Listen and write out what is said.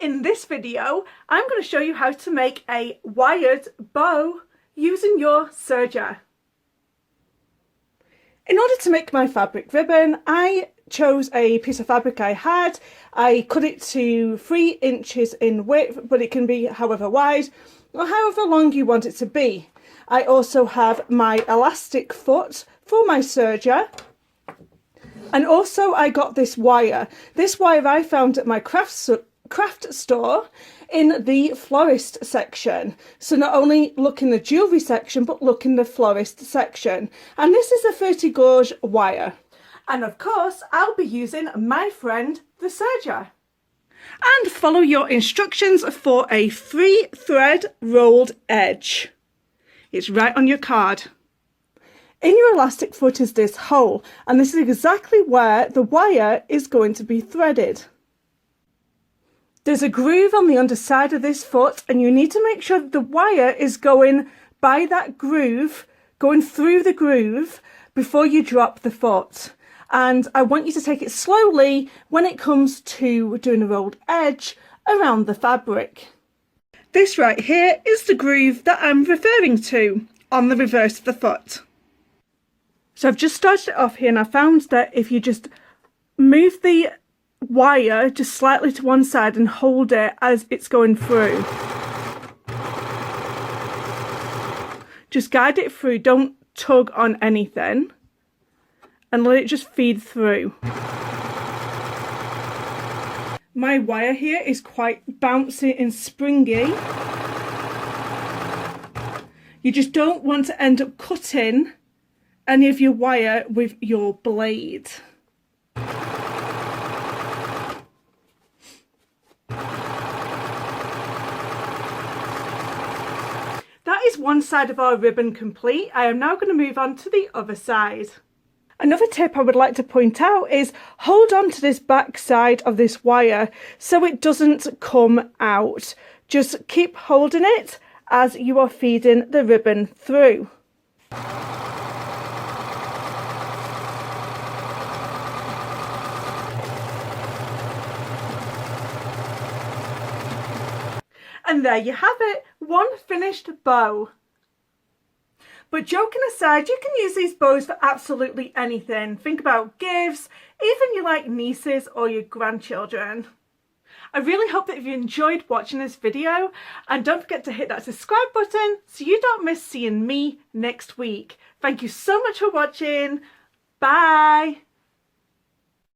In this video, I'm going to show you how to make a wired bow using your serger. In order to make my fabric ribbon, I chose a piece of fabric I had. I cut it to 3 inches in width, but it can be however wide or however long you want it to be. I also have my elastic foot for my serger. And also I got this wire. This wire I found at my craft store in the florist section. So not only look in the jewellery section, but look in the florist section. And this is a 30 gauge wire. And of course, I'll be using my friend, the serger. And follow your instructions for a 3-thread rolled edge. It's right on your card. In your elastic foot is this hole, and this is exactly where the wire is going to be threaded. There's a groove on the underside of this foot, and you need to make sure that the wire is going by that groove, going through the groove before you drop the foot. And I want you to take it slowly when it comes to doing a rolled edge around the fabric. This right here is the groove that I'm referring to on the reverse of the foot. So I've just started it off here, and I found that if you just move the wire just slightly to one side and hold it as it's going through. Just guide it through, don't tug on anything, and let it just feed through. My wire here is quite bouncy and springy. You just don't want to end up cutting any of your wire with your blade. That is one side of our ribbon complete. I am now going to move on to the other side. Another tip I would like to point out is hold on to this back side of this wire so it doesn't come out. Just keep holding it as you are feeding the ribbon through. And there you have it, one finished bow. But joking aside, you can use these bows for absolutely anything. Think about gifts, even your nieces or your grandchildren. I really hope that you enjoyed watching this video, and don't forget to hit that subscribe button so you don't miss seeing me next week. Thank you so much for watching. Bye.